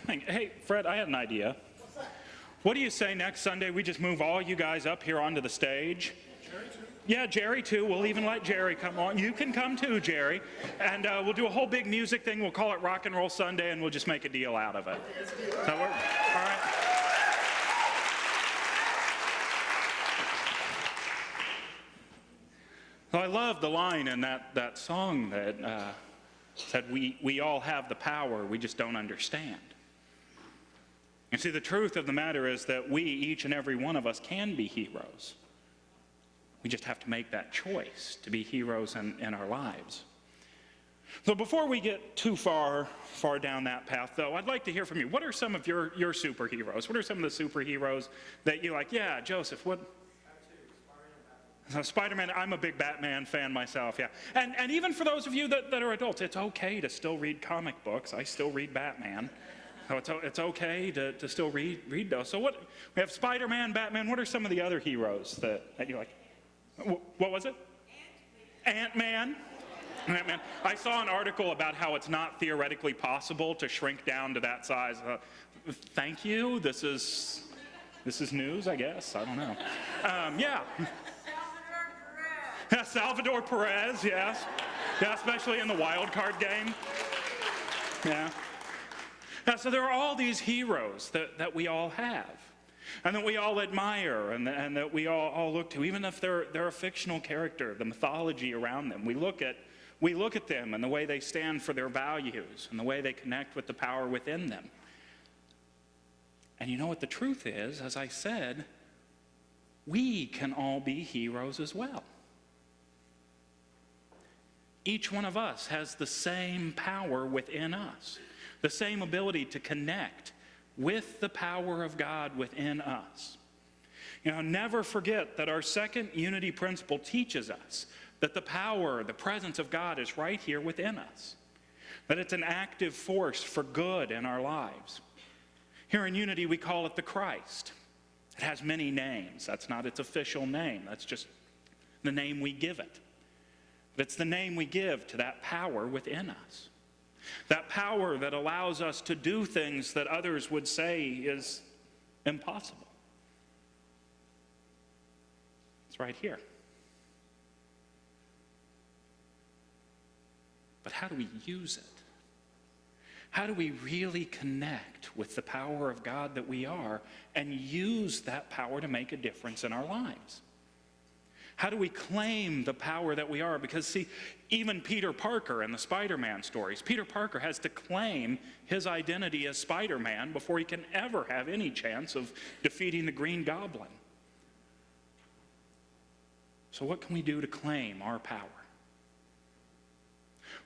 Hey, Fred, I had an idea. What's that? What do you say next Sunday we just move all you guys up here onto the stage? Jerry too? Yeah, Jerry too. We'll even let Jerry come on. You can come too, Jerry. And we'll do a whole big music thing. We'll call it Rock and Roll Sunday, and we'll just make a deal out of it. Okay, let's do it. Does that work? All right. Well, I love the line in that song that said, we all have the power, we just don't understand. And see, the truth of the matter is that we, each and every one of us, can be heroes. We just have to make that choice to be heroes in our lives. So before we get too far down that path, though, I'd like to hear from you. What are some of your superheroes? What are some of the superheroes that you like? Yeah, Joseph, what? Spider-Man, I'm a big Batman fan myself, yeah. And even for those of you that are adults, it's okay to still read comic books. I still read Batman. So it's okay to still read those. So we have Spider-Man, Batman. What are some of the other heroes that you like? What was it? Ant-Man. Ant-Man. I saw an article about how it's not theoretically possible to shrink down to that size. Thank you. This is news, I guess. I don't know. Yeah. Salvador Perez, yes. Yeah, especially in the wild card game. Yeah. So there are all these heroes that we all have, and that we all admire, and that we all look to, even if they're a fictional character, the mythology around them. We look at them and the way they stand for their values and the way they connect with the power within them. And you know what the truth is, as I said, we can all be heroes as well. Each one of us has the same power within us, the same ability to connect with the power of God within us. You know, never forget that our second unity principle teaches us that the power, the presence of God is right here within us, that it's an active force for good in our lives. Here in Unity, we call it the Christ. It has many names. That's not its official name. That's just the name we give it. But it's the name we give to that power within us. That power that allows us to do things that others would say is impossible. It's right here. But how do we use it? How do we really connect with the power of God that we are and use that power to make a difference in our lives? How do we claim the power that we are? Because see, even Peter Parker in the Spider-Man stories, Peter Parker has to claim his identity as Spider-Man before he can ever have any chance of defeating the Green Goblin. So what can we do to claim our power?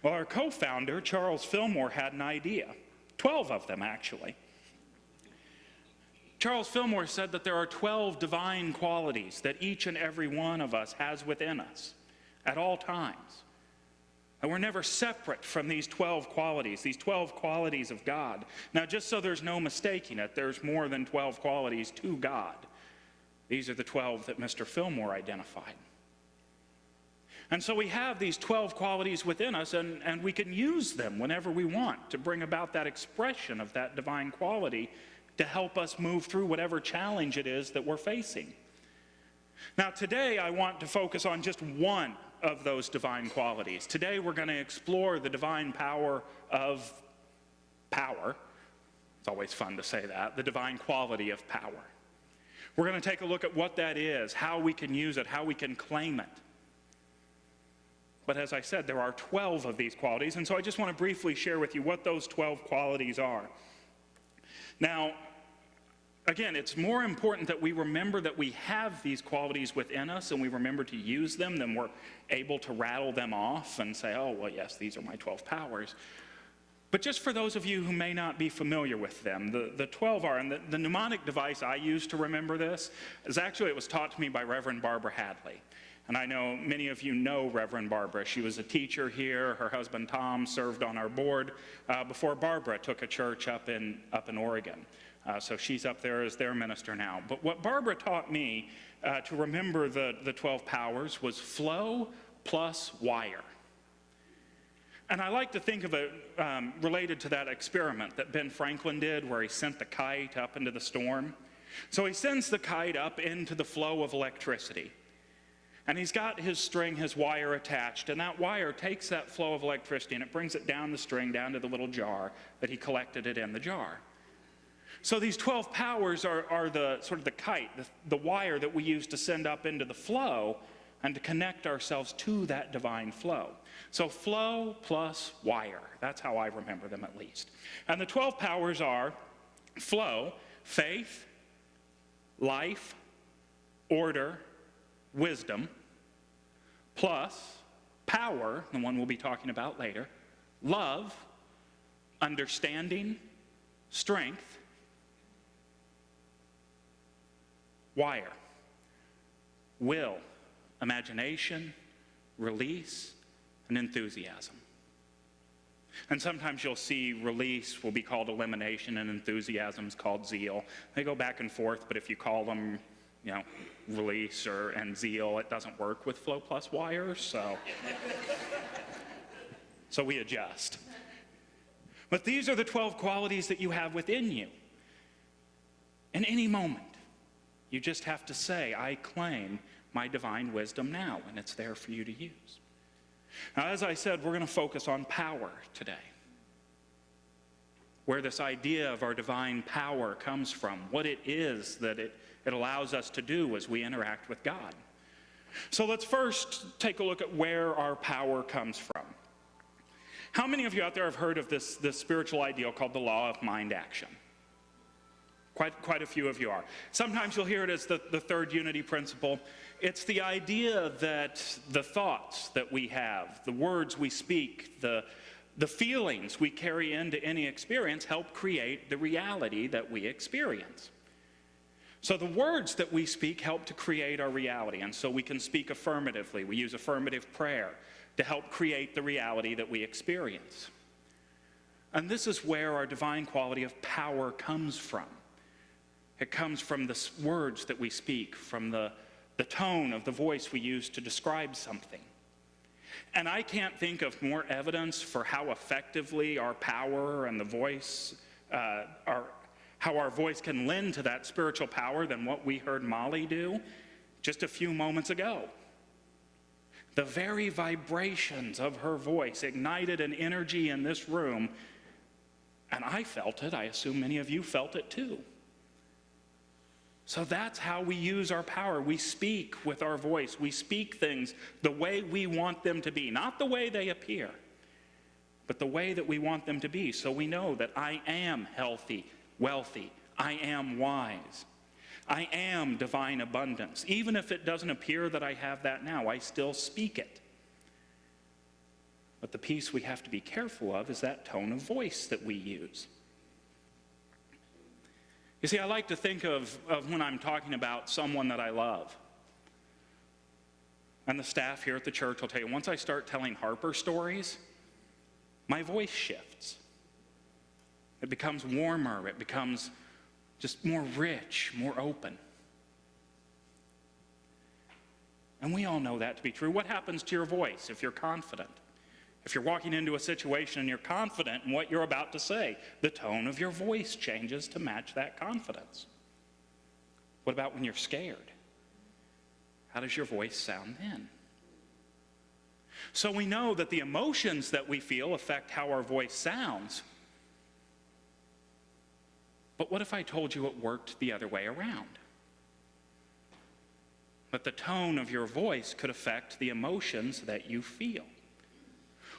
Well, our co-founder, Charles Fillmore, had an idea. 12 of them, actually. Charles Fillmore said that there are 12 divine qualities that each and every one of us has within us at all times. And we're never separate from these 12 qualities of God. Now, just so there's no mistaking it, there's more than 12 qualities to God. These are the 12 that Mr. Fillmore identified. And so we have these 12 qualities within us, and we can use them whenever we want to bring about that expression of that divine quality to help us move through whatever challenge it is that we're facing. Now, today I want to focus on just one of those divine qualities. Today we're going to explore the divine power of power. It's always fun to say that, the divine quality of power. We're going to take a look at what that is, how we can use it, how we can claim it. But as I said, there are 12 of these qualities, and so I just want to briefly share with you what those 12 qualities are. Now, again, it's more important that we remember that we have these qualities within us and we remember to use them than we're able to rattle them off and say, oh, well, yes, these are my 12 powers. But just for those of you who may not be familiar with them, the 12 are, and the mnemonic device I use to remember this is actually, it was taught to me by Reverend Barbara Hadley. And I know many of you know Reverend Barbara. She was a teacher here. Her husband Tom served on our board before Barbara took a church up in Oregon. So she's up there as their minister now. But what Barbara taught me to remember the 12 powers was flow plus wire. And I like to think of it related to that experiment that Ben Franklin did where he sent the kite up into the storm. So he sends the kite up into the flow of electricity. And he's got his string, his wire attached, and that wire takes that flow of electricity and it brings it down the string, down to the little jar that he collected it in the jar. So these 12 powers are the sort of the kite, the wire that we use to send up into the flow and to connect ourselves to that divine flow. So flow plus wire, that's how I remember them at least. And the 12 powers are flow, faith, life, order, wisdom, plus power, the one we'll be talking about later, love, understanding, strength, wire, will, imagination, release, and enthusiasm. And sometimes you'll see release will be called elimination and enthusiasm is called zeal. They go back and forth, but if you call them, release and zeal, it doesn't work with flow plus wire, so we adjust. But these are the 12 qualities that you have within you. In any moment, you just have to say, I claim my divine wisdom now, and it's there for you to use. Now, as I said, we're going to focus on power today, where this idea of our divine power comes from, what it is that it allows us to do as we interact with God. So let's first take a look at where our power comes from. How many of you out there have heard of this spiritual ideal called the law of mind action? Quite a few of you are. Sometimes you'll hear it as the third unity principle. It's the idea that the thoughts that we have, the words we speak, the feelings we carry into any experience help create the reality that we experience. So the words that we speak help to create our reality, and so we can speak affirmatively. We use affirmative prayer to help create the reality that we experience. And this is where our divine quality of power comes from. It comes from the words that we speak, from the tone of the voice we use to describe something. And I can't think of more evidence for how effectively our power and the voice how our voice can lend to that spiritual power than what we heard Molly do just a few moments ago. The very vibrations of her voice ignited an energy in this room, and I felt it. I assume many of you felt it too. So that's how we use our power. We speak with our voice. We speak things the way we want them to be, not the way they appear, but the way that we want them to be. So we know that I am healthy, wealthy, I am wise, I am divine abundance. Even if it doesn't appear that I have that now, I still speak it. But the piece we have to be careful of is that tone of voice that we use. You see, I like to think of when I'm talking about someone that I love. And the staff here at the church will tell you, once I start telling Harper stories, my voice shifts. It becomes warmer. It becomes just more rich, more open. And we all know that to be true. What happens to your voice if you're confident? If you're walking into a situation and you're confident in what you're about to say, the tone of your voice changes to match that confidence. What about when you're scared? How does your voice sound then? So we know that the emotions that we feel affect how our voice sounds. But what if I told you it worked the other way around? That the tone of your voice could affect the emotions that you feel.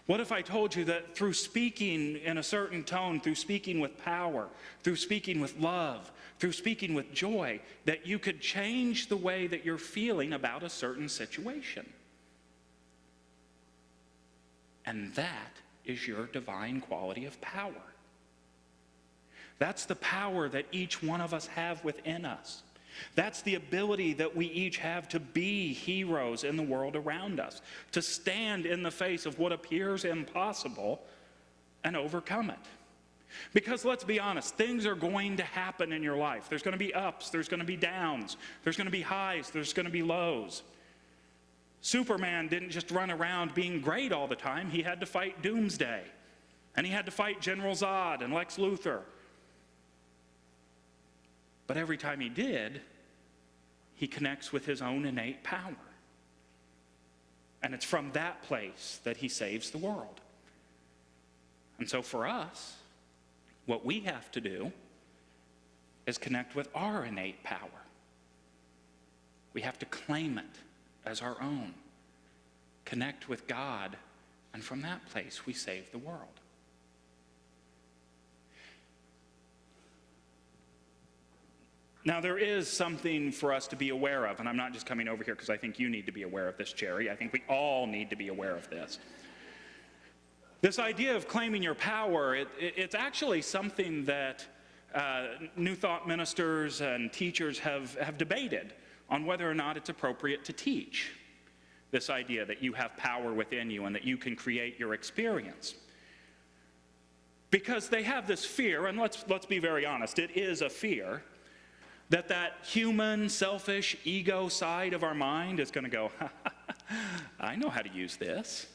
What if I told you that through speaking in a certain tone, through speaking with power, through speaking with love, through speaking with joy, that you could change the way that you're feeling about a certain situation? And that is your divine quality of power. That's the power that each one of us have within us. That's the ability that we each have to be heroes in the world around us, to stand in the face of what appears impossible and overcome it. Because let's be honest, things are going to happen in your life. There's going to be ups, there's going to be downs, there's going to be highs, there's going to be lows. Superman didn't just run around being great all the time. He had to fight Doomsday. And he had to fight General Zod and Lex Luthor. But every time he did, he connects with his own innate power. And it's from that place that he saves the world. And so for us, what we have to do is connect with our innate power. We have to claim it as our own. Connect with God, and from that place we save the world. Now, there is something for us to be aware of, and I'm not just coming over here because I think you need to be aware of this, Jerry. I think we all need to be aware of this. This idea of claiming your power, it's actually something that New Thought ministers and teachers have debated on whether or not it's appropriate to teach. This idea that you have power within you and that you can create your experience. Because they have this fear, and let's be very honest, it is a fear, that human, selfish, ego side of our mind is going to go, I know how to use this.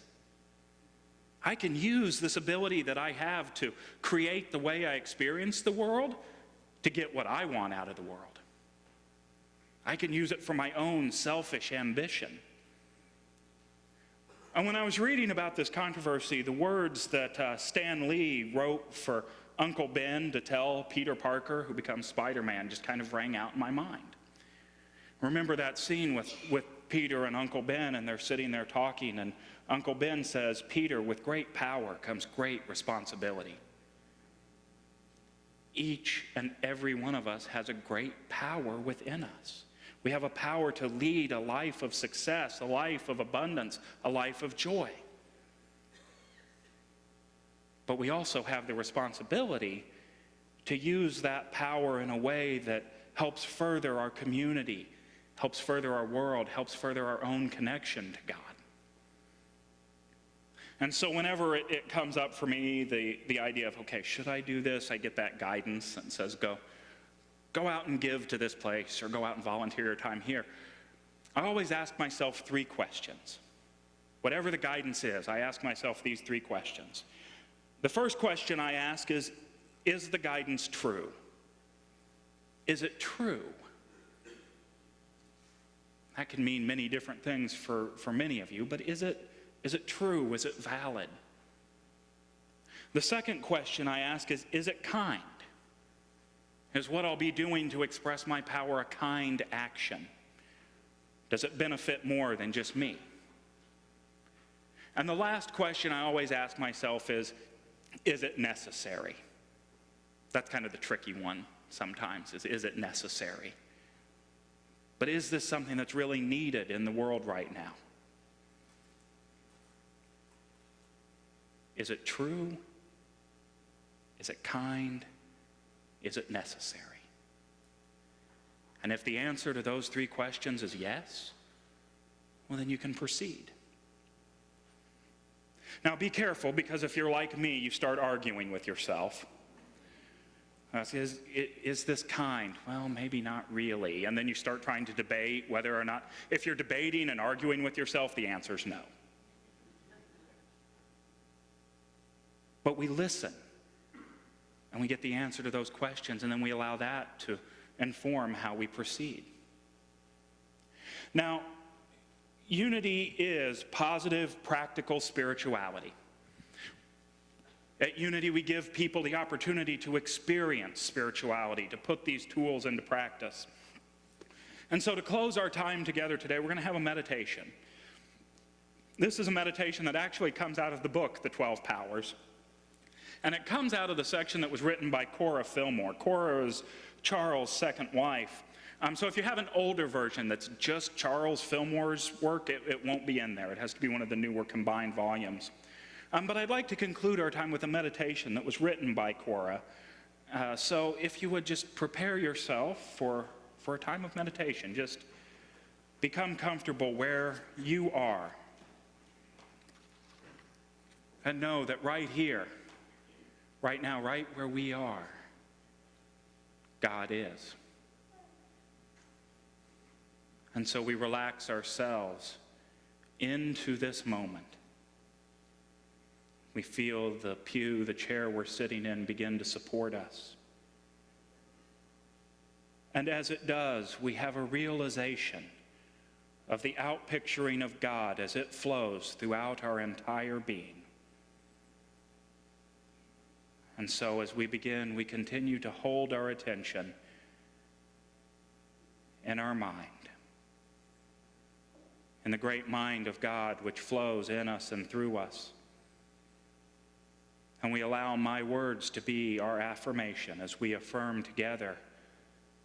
I can use this ability that I have to create the way I experience the world to get what I want out of the world. I can use it for my own selfish ambition. And when I was reading about this controversy, the words that Stan Lee wrote for Uncle Ben to tell Peter Parker, who becomes Spider-Man, just kind of rang out in my mind. Remember that scene with Peter and Uncle Ben, and they're sitting there talking, and Uncle Ben says, Peter, with great power comes great responsibility. Each and every one of us has a great power within us. We have a power to lead a life of success, a life of abundance, a life of joy. But we also have the responsibility to use that power in a way that helps further our community, helps further our world, helps further our own connection to God. And so whenever it comes up for me, the idea of, okay, should I do this? I get that guidance that says, go out and give to this place, or go out and volunteer your time here. I always ask myself 3 questions. Whatever the guidance is, I ask myself these 3 questions. The first question I ask is the guidance true? Is it true? That can mean many different things for many of you, but is it true? Is it valid? The second question I ask is it kind? Is what I'll be doing to express my power a kind action? Does it benefit more than just me? And the last question I always ask myself is it necessary? That's kind of the tricky one sometimes, is it necessary? But is this something that's really needed in the world right now? Is it true? Is it kind? Is it necessary? And if the answer to those 3 questions is yes, well, then you can proceed. Now, be careful, because if you're like me, you start arguing with yourself. Is this kind? Well, maybe not really. And then you start trying to debate whether or not, if you're debating and arguing with yourself, the answer is no. But we listen, and we get the answer to those questions, and then we allow that to inform how we proceed. Now, unity is positive, practical spirituality. At Unity, we give people the opportunity to experience spirituality, to put these tools into practice. And so to close our time together today, we're going to have a meditation. This is a meditation that actually comes out of the book, The 12 Powers. And it comes out of the section that was written by Cora Fillmore. Cora is Charles' second wife. So if you have an older version that's just Charles Fillmore's work, it won't be in there. It has to be one of the newer combined volumes. But I'd like to conclude our time with a meditation that was written by Cora. So if you would just prepare yourself for a time of meditation, just become comfortable where you are. And know that right here, right now, right where we are, God is. And so we relax ourselves into this moment. We feel the pew, the chair we're sitting in, begin to support us. And as it does, we have a realization of the outpicturing of God as it flows throughout our entire being. And so as we begin, we continue to hold our attention in our mind, in the great mind of God which flows in us and through us. And we allow my words to be our affirmation as we affirm together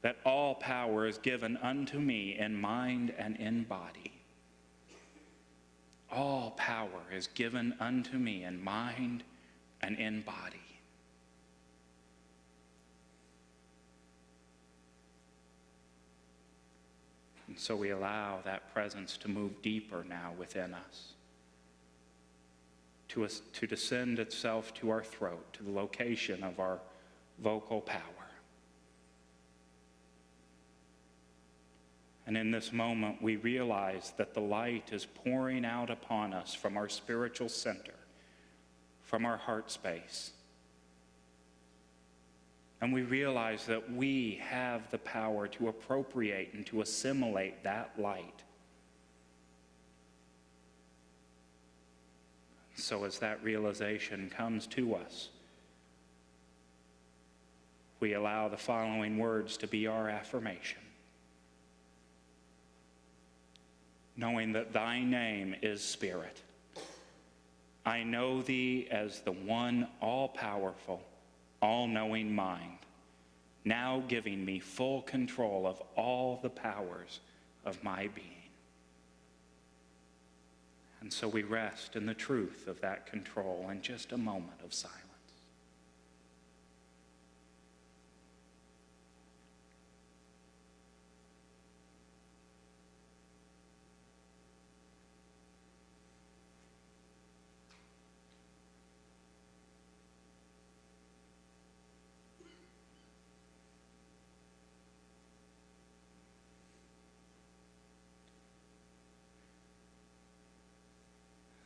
that all power is given unto me in mind and in body. All power is given unto me in mind and in body. And so we allow that presence to move deeper now within us, to descend itself to our throat, to the location of our vocal power. And in this moment, we realize that the light is pouring out upon us from our spiritual center, from our heart space. And we realize that we have the power to appropriate and to assimilate that light. So as that realization comes to us, we allow the following words to be our affirmation. Knowing that thy name is Spirit, I know thee as the one all-powerful, all-knowing mind, now giving me full control of all the powers of my being. And so we rest in the truth of that control in just a moment of silence.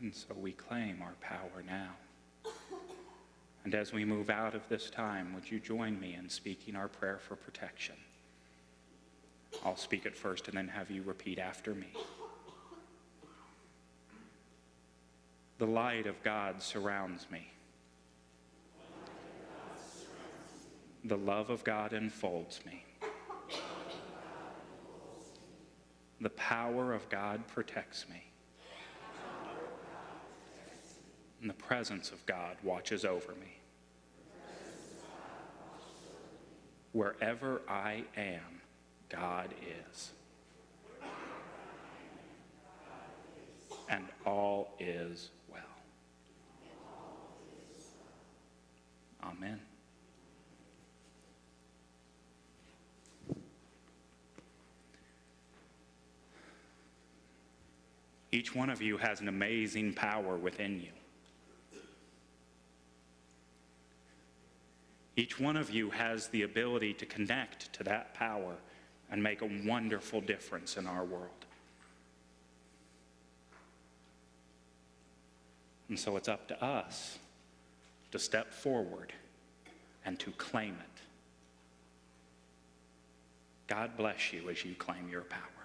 And so we claim our power now. And as we move out of this time, would you join me in speaking our prayer for protection? I'll speak it first and then have you repeat after me. The light of God surrounds me. The love of God enfolds me. The power of God protects me. And the presence of God watches over me. Wherever I am, God is. And all is well. Amen. Each one of you has an amazing power within you. Each one of you has the ability to connect to that power and make a wonderful difference in our world. And so it's up to us to step forward and to claim it. God bless you as you claim your power.